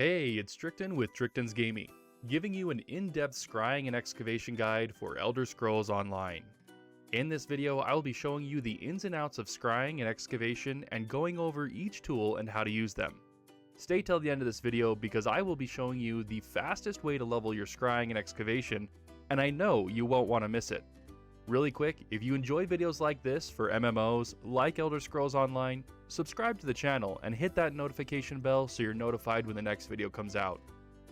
Hey, it's Trickton with Trickton's Gaming, giving you an in-depth scrying and excavation guide for Elder Scrolls Online. In this video, I will be showing you the ins and outs of scrying and excavation and going over each tool and how to use them. Stay till the end of this video because I will be showing you the fastest way to level your scrying and excavation, and I know you won't want to miss it. Really quick, if you enjoy videos like this for MMOs, like Elder Scrolls Online, subscribe to the channel and hit that notification bell so you're notified when the next video comes out.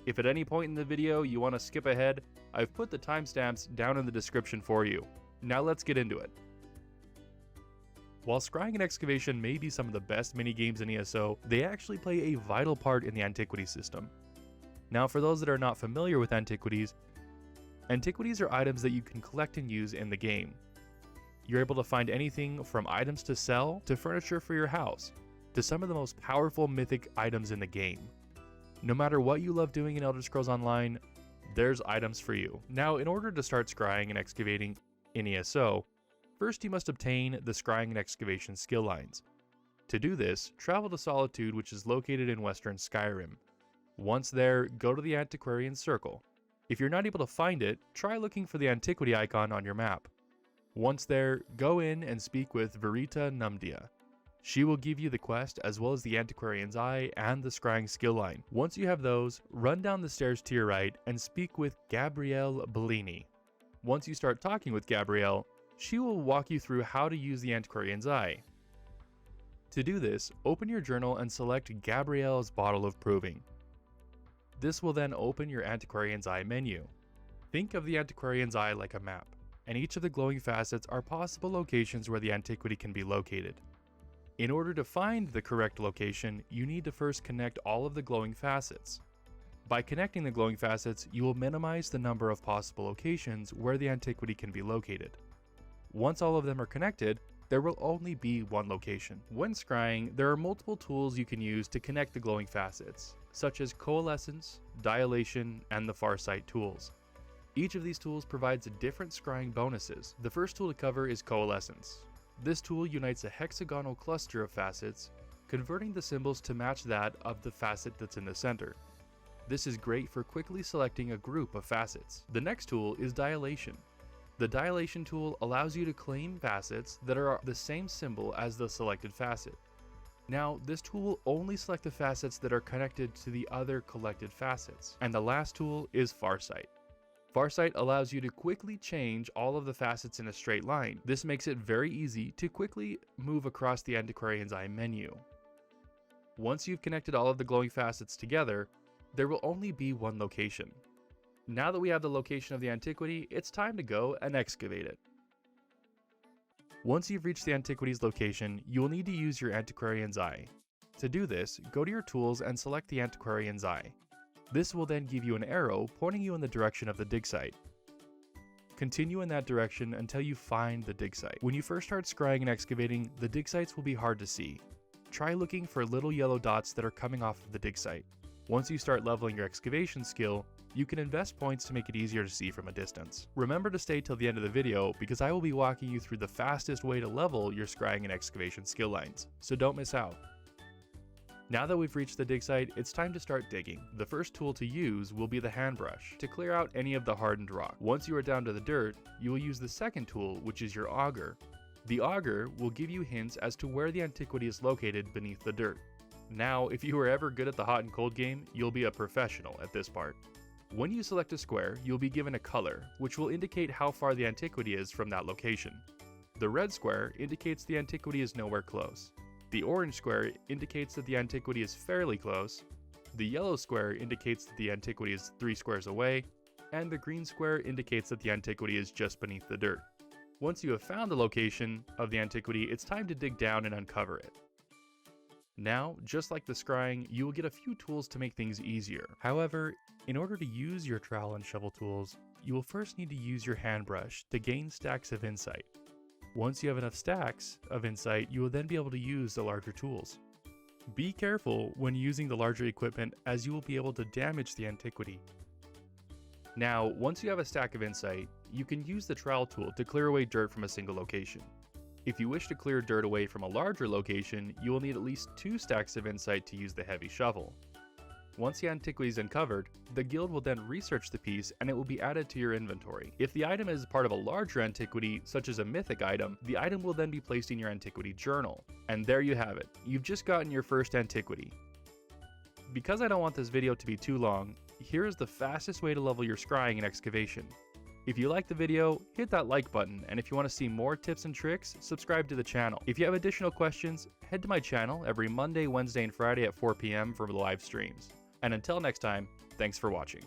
If at any point in the video you want to skip ahead, I've put the timestamps down in the description for you. Now let's get into it. While scrying and excavation may be some of the best minigames in ESO, they actually play a vital part in the Antiquity system. Now for those that are not familiar with Antiquities, Antiquities are items that you can collect and use in the game. You're able to find anything from items to sell, to furniture for your house, to some of the most powerful mythic items in the game. No matter what you love doing in Elder Scrolls Online, there's items for you. Now, in order to start scrying and excavating in ESO, first you must obtain the scrying and excavation skill lines. To do this, travel to Solitude, which is located in Western Skyrim. Once there, go to the Antiquarian circle. If you're not able to find it, try looking for the Antiquity icon on your map. Once there, go in and speak with Verita Numdia. She will give you the quest as well as the Antiquarian's Eye and the scrying skill line. Once you have those, run down the stairs to your right and speak with Gabrielle Bellini. Once you start talking with Gabrielle, she will walk you through how to use the Antiquarian's Eye. To do this, open your journal and select Gabrielle's Bottle of Proving. This will then open your Antiquarian's Eye menu. Think of the Antiquarian's Eye like a map, and each of the glowing facets are possible locations where the Antiquity can be located. In order to find the correct location, you need to first connect all of the glowing facets. By connecting the glowing facets, you will minimize the number of possible locations where the Antiquity can be located. Once all of them are connected, there will only be one location. When scrying, there are multiple tools you can use to connect the glowing facets, such as Coalescence, Dilation, and the Farsight tools. Each of these tools provides different scrying bonuses. The first tool to cover is Coalescence. This tool unites a hexagonal cluster of facets, converting the symbols to match that of the facet that's in the center. This is great for quickly selecting a group of facets. The next tool is Dilation. The Dilation tool allows you to claim facets that are the same symbol as the selected facet. Now, this tool will only select the facets that are connected to the other collected facets. And the last tool is Farsight. Farsight allows you to quickly change all of the facets in a straight line. This makes it very easy to quickly move across the Antiquarian's Eye menu. Once you've connected all of the glowing facets together, there will only be one location. Now that we have the location of the Antiquity, it's time to go and excavate it. Once you've reached the Antiquity's location, you will need to use your Antiquarian's Eye. To do this, go to your tools and select the Antiquarian's Eye. This will then give you an arrow pointing you in the direction of the dig site. Continue in that direction until you find the dig site. When you first start scrying and excavating, the dig sites will be hard to see. Try looking for little yellow dots that are coming off of the dig site. Once you start leveling your excavation skill, you can invest points to make it easier to see from a distance. Remember to stay till the end of the video because I will be walking you through the fastest way to level your scrying and excavation skill lines, so don't miss out. Now that we've reached the dig site, it's time to start digging. The first tool to use will be the hand brush to clear out any of the hardened rock. Once you are down to the dirt, you will use the second tool, which is your Auger. The Auger will give you hints as to where the Antiquity is located beneath the dirt. Now, if you were ever good at the hot and cold game, you'll be a professional at this part. When you select a square, you'll be given a color, which will indicate how far the Antiquity is from that location. The red square indicates the Antiquity is nowhere close. The orange square indicates that the Antiquity is fairly close. The yellow square indicates that the Antiquity is 3 squares away. And the green square indicates that the Antiquity is just beneath the dirt. Once you have found the location of the Antiquity, it's time to dig down and uncover it. Now, just like the scrying, you will get a few tools to make things easier. However, in order to use your trowel and shovel tools, you will first need to use your hand brush to gain stacks of insight. Once you have enough stacks of insight, you will then be able to use the larger tools. Be careful when using the larger equipment as you will be able to damage the Antiquity. Now, once you have a stack of insight, you can use the trowel tool to clear away dirt from a single location. If you wish to clear dirt away from a larger location, you will need at least 2 stacks of insight to use the heavy shovel. Once the antiquity is uncovered, the guild will then research the piece and it will be added to your inventory. If the item is part of a larger antiquity, such as a mythic item, the item will then be placed in your antiquity journal. And there you have it, you've just gotten your first antiquity. Because I don't want this video to be too long, here is the fastest way to level your scrying and excavation. If you liked the video, hit that like button, and if you want to see more tips and tricks, subscribe to the channel. If you have additional questions, head to my channel every Monday, Wednesday, and Friday at 4 p.m. for live streams. And until next time, thanks for watching.